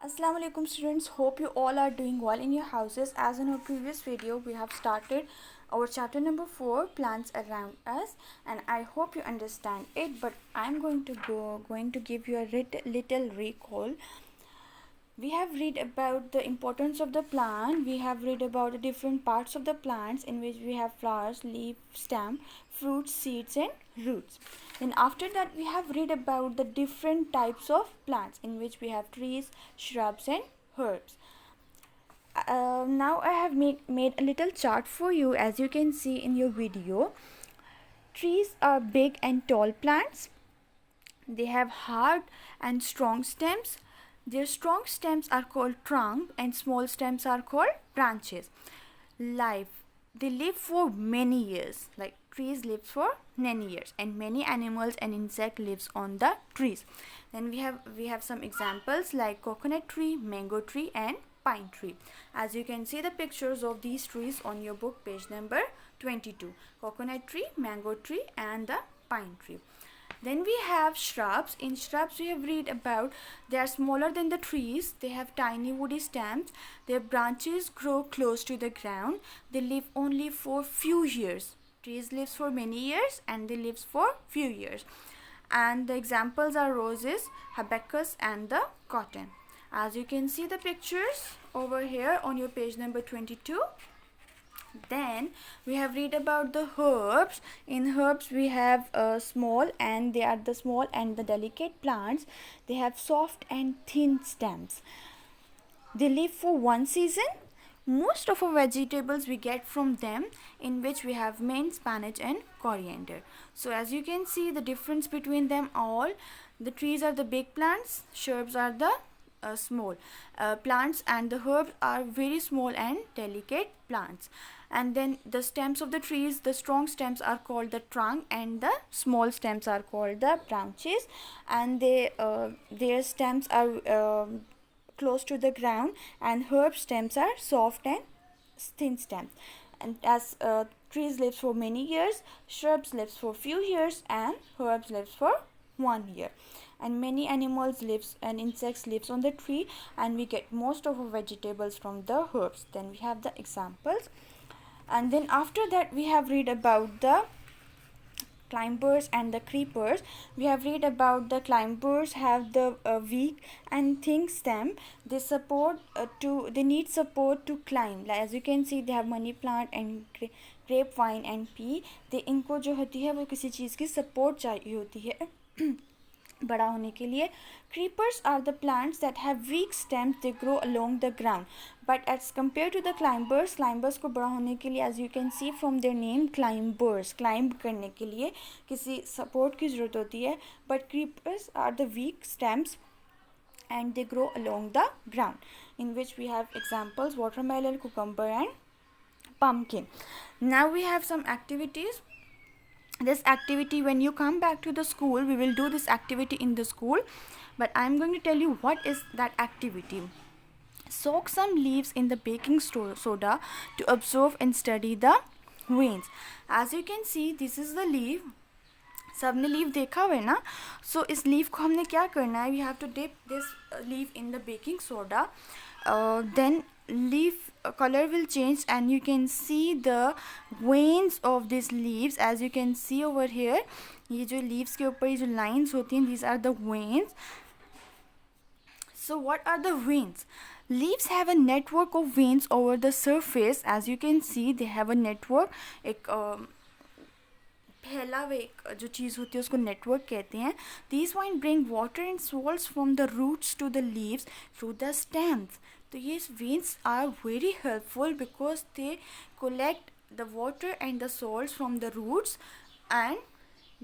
Assalamu alaikum students, hope you all are doing well in your houses. As in our previous video, we have started our chapter number 4, plants around us, and I hope you understand it, but I'm going to give you a little recall. We have read about the importance of the plant. We have read about the different parts of the plants in which we have flowers, leaf, stem, fruits, seeds and roots. Then after that we have read about the different types of plants in which we have trees, shrubs and herbs. Now I have made a little chart for you. As you can see in your video, trees are big and tall plants. They have hard and strong stems. Their strong stems are called trunk and small stems are called branches. They live for many years. Like trees live for many years, and many animals and insect lives on the trees. Then we have some examples like coconut tree, mango tree and pine tree. As you can see the pictures of these trees on your book, page number 22. Coconut tree, mango tree and the pine tree. Then we have shrubs. In shrubs we have read about they are smaller than the trees. They have tiny woody stems. Their branches grow close to the ground. They live only for few years. Trees lives for many years and they lives for few years. And the examples are roses, hibiscus and the cotton. As you can see the pictures over here on your page number 22. Then we have read about the herbs. In herbs we have small, and they are the small and the delicate plants. They have soft and thin stems. They live for one season. Most of our vegetables we get from them, in which we have mint, spinach and coriander. So as you can see the difference between them all, the trees are the big plants, shrubs are the small plants, and the herbs are very small and delicate plants. And then the stems of the trees, the strong stems are called the trunk and the small stems are called the branches, and their stems are close to the ground, and herb stems are soft and thin stems. And as trees lives for many years, shrubs lives for few years and herbs lives for 1 year. And many animals lives and insects lives on the tree, and we get most of our vegetables from the herbs. Then we have the examples, and then after that we have read about the climbers and the creepers. We have read about the climbers have the weak and thin stem. They need support to climb. Like as you can see, they have money plant and grapevine and pea. they इनको जो होती है वो किसी चीज़ की support चाहिए होती है बड़ा होने के लिए. Creepers are the plants that have weak stems. They grow along the ground. But as compared to the climbers को बड़ा होने के लिए, as you can see from their name, climbers, climb करने के लिए किसी support की ज़रूरत होती है. But creepers are the weak stems and they grow along the ground, in which we have examples watermelon, cucumber and pumpkin. Now we have some activities. This activity, when you come back to the school, we will do this activity in the school, but I am going to tell you what is that activity. Soak some leaves in the baking soda to observe and study the veins. As you can see, this is the leaf. सबने leaf देखा हुआ है ना. सो इस leaf को हमने क्या करना है, we have to dip this leaf in the baking soda. Then leaf color will change and you can see the veins of these leaves. As you can see over here, ये जो leaves के ऊपर ये जो lines होती हैं, these are the veins. So what are the veins? Leaves have a network of veins over the surface. As you can see, they have a network. एक फैला हुआ एक जो चीज़ होती है उसको नेटवर्क कहते हैं. These veins bring water and salts from the roots to the leaves through the stems. तो ये veins are very helpful because they collect the water and the salts from the roots and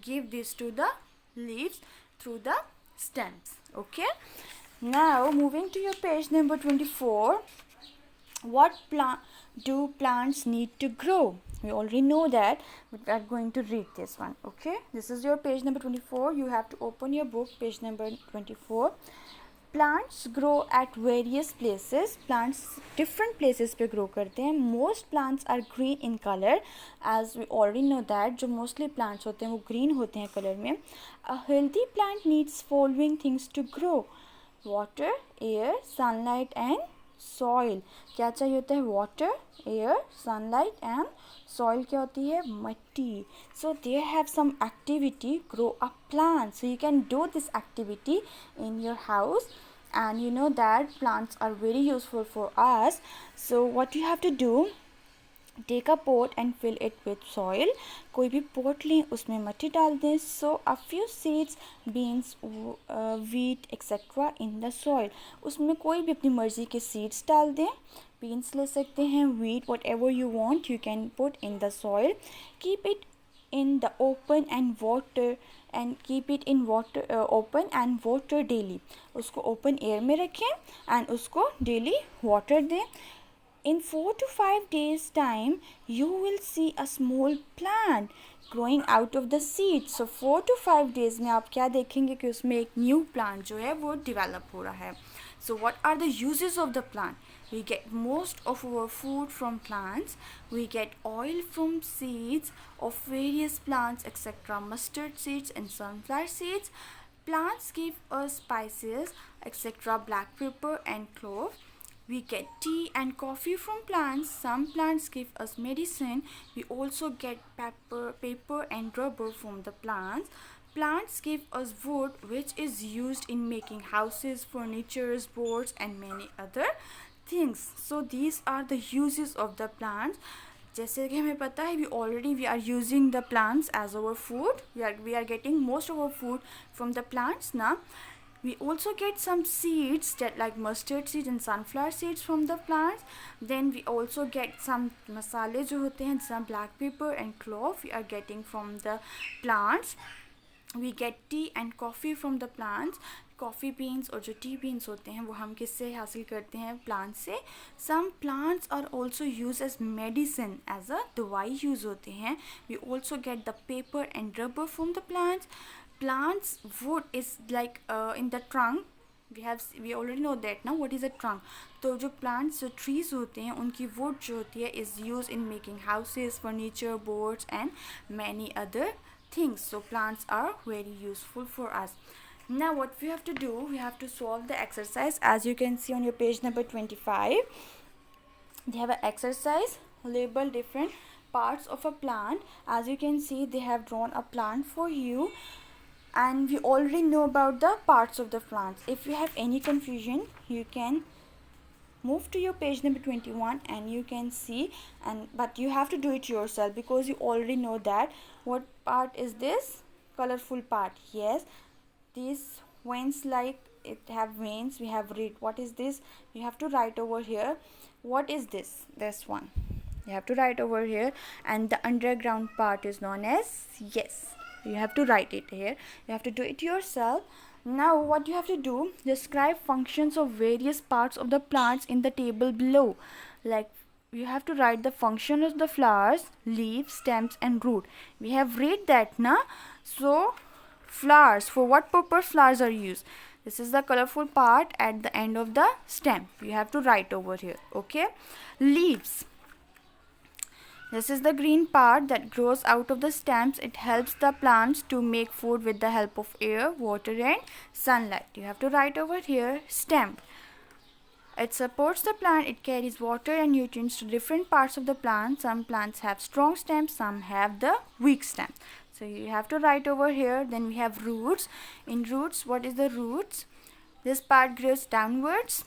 give this to the leaves through the stems. Okay. Now moving to your page number 24. What do plants need to grow? We already know that, but we are going to read this one. Okay, this is your page number 24. You have to open your book, page number 24. Plants grow at various places. Plants different places पे grow करते हैं. Most plants are green in color, as we already know that जो mostly plants होते हैं वो green होते हैं color में. A healthy plant needs following things to grow. water, air, sunlight and soil. क्या चाहिए होता है? water, air, sunlight and soil क्या होती है? मट्टी. So they have some activity, grow a plant. So you can do this activity in your house, and you know that plants are very useful for us. So what you have to do, take a pot and fill it with soil. कोई भी pot लें, उसमें मट्टी डाल दें. So a few seeds, beans, wheat etc. in the soil. उसमें कोई भी अपनी मर्ज़ी के seeds डाल दें. beans ले सकते हैं, wheat, whatever you want you can put in the soil. Keep it in the open and water and keep it in water open and water daily. उसको open air में रखें and उसको daily water दें. In 4 to 5 days time you will see a small plant growing out of the seed. So 4 to 5 days में आप क्या देखेंगे कि उसमें एक new plant जो है वो develop हो रहा है. So what are the uses of the plant? We get most of our food from plants. We get oil from seeds of various plants etc. Mustard seeds and sunflower seeds. Plants give us spices etc. Black pepper and clove. We get tea and coffee from plants. Some plants give us medicine. We also get paper and rubber from the plants. Plants give us wood which is used in making houses, furniture, boards and many other things. So these are the uses of the plants. जैसे कि हमें पता है we are using the plants as our food. We are getting most of our food from the plants now. We also get some seeds that like mustard seeds and sunflower seeds from the plants. Then we also get some masale जो होते हैं, some black pepper and clove we are getting from the plants. We get tea and coffee from the plants. Coffee beans और जो T beans होते हैं वो हम किससे हासिल करते हैं? प्लांट से. Some plants are also use as medicine, as a दवाई यूज़ होते हैं. We also get the paper and rubber from the plants. Plants wood is like in the trunk. We already know that now what is a trunk. तो जो plants जो trees होते हैं उनकी wood जो होती है is used in making houses, furniture, boards and many other things. So plants are very useful for us. Now what we have to do, we have to solve the exercise. As you can see on your page number 25, they have an exercise, label different parts of a plant. As you can see, they have drawn a plant for you. And we already know about the parts of the plants. If you have any confusion, you can move to your page number 21 and you can see, but you have to do it yourself because you already know that. What part is this colorful part? Yes, these veins, like it have veins, we have read. What is this? You have to write over here. What is this? This one you have to write over here. And the underground part is known as, yes, you have to write it here. You have to do it yourself. Now what you have to do, describe functions of various parts of the plants in the table below. Like you have to write the function of the flowers, leaves, stems and root. We have read that na. So flowers, for what purpose flowers are used? This is the colorful part at the end of the stem. You have to write over here. Okay. Leaves, this is the green part that grows out of the stems. It helps the plants to make food with the help of air, water and sunlight. You have to write over here. Stem, it supports the plant. It carries water and nutrients to different parts of the plant. Some plants have strong stems, some have the weak stem. So you have to write over here. Then we have roots. In roots, what is the roots? This part grows downwards.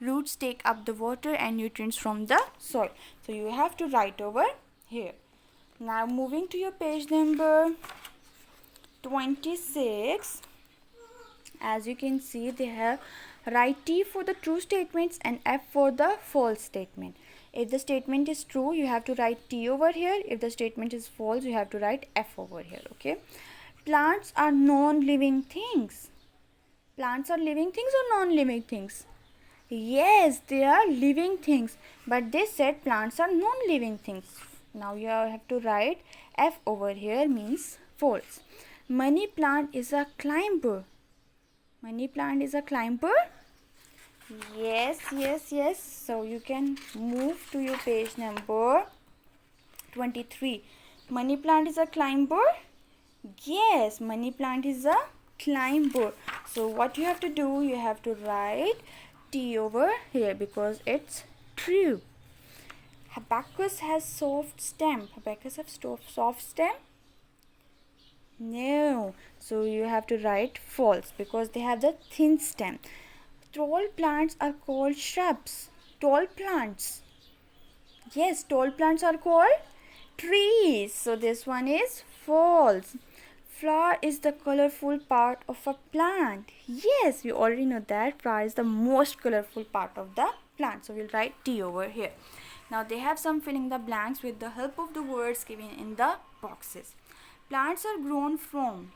Roots take up the water and nutrients from the soil. So you have to write over here. Now moving to your page number 26. As you can see, they have write T for the true statements and F for the false statement. If the statement is true, you have to write T over here. If the statement is false, you have to write F over here. Okay. Plants are non-living things. Plants are living things or non-living things? Yes, they are living things, but they said plants are non-living things. Now you have to write F over here, means false. Money plant is a climber. Money plant is a climber? Yes, yes, yes. So you can move to your page number 23. Money plant is a climber? Yes, money plant is a climber. So what you have to do, you have to write T over here because it's true. Hibiscus has soft stem. Hibiscus have soft stem? No. So you have to write false because they have the thin stem. Tall plants are called shrubs. Tall plants. Yes, tall plants are called trees. So this one is false. Flower is the colorful part of a plant. Yes, we already know that flower is the most colorful part of the plant. So we'll write T over here. Now they have some filling the blanks with the help of the words given in the boxes. Plants are grown from.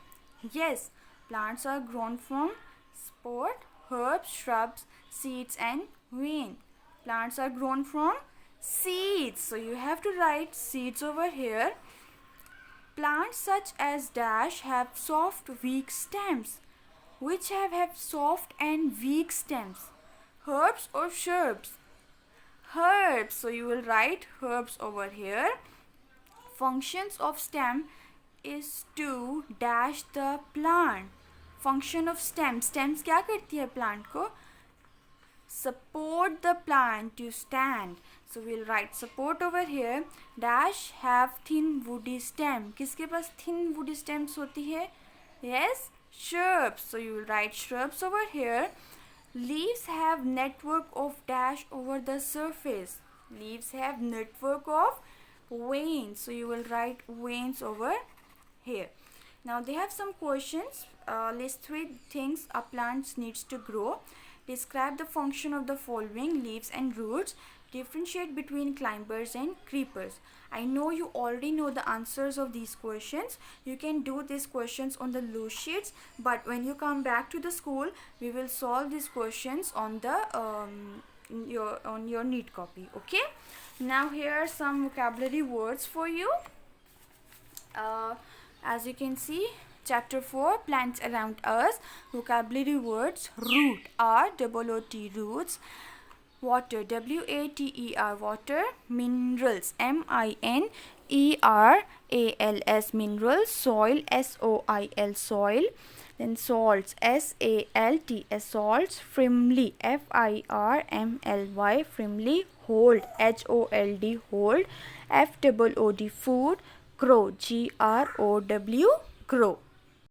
Yes, plants are grown from sport, herbs, shrubs, seeds and vein. Plants are grown from seeds. So you have to write seeds over here. Plants such as dash have soft weak stems. Which have soft and weak stems? Herbs or shrubs? Herbs. So you will write herbs over here. Functions of stem is to dash the plant. Function of stem. Stems क्या करती है plant को? Support the plant to stand. So we'll write support over here. Dash have thin woody stem. किसके पास thin woody stems होती है? Yes, shrubs. So you will write shrubs over here. Leaves have network of dash over the surface. Leaves have network of veins. So you will write veins over here. Now they have some questions. List 3 things a plant needs to grow. Describe the function of the following: leaves and roots. Differentiate between climbers and creepers. I know you already know the answers of these questions. You can do these questions on the loose sheets, but when you come back to the school, we will solve these questions on the your neat copy. Okay. Now here are some vocabulary words for you. As you can see, Chapter 4, Plants Around Us. Vocabulary words: root, R-O-O-T, roots. Water, W-A-T-E-R, water. Minerals, M-I-N-E-R-A-L-S, minerals. Soil, S-O-I-L, soil. Then salts, S-A-L-T-S, salts. Firmly, F-I-R-M-L-Y, firmly. Hold, H-O-L-D, hold. F-O-O-D, food. Grow, G-R-O-W, grow.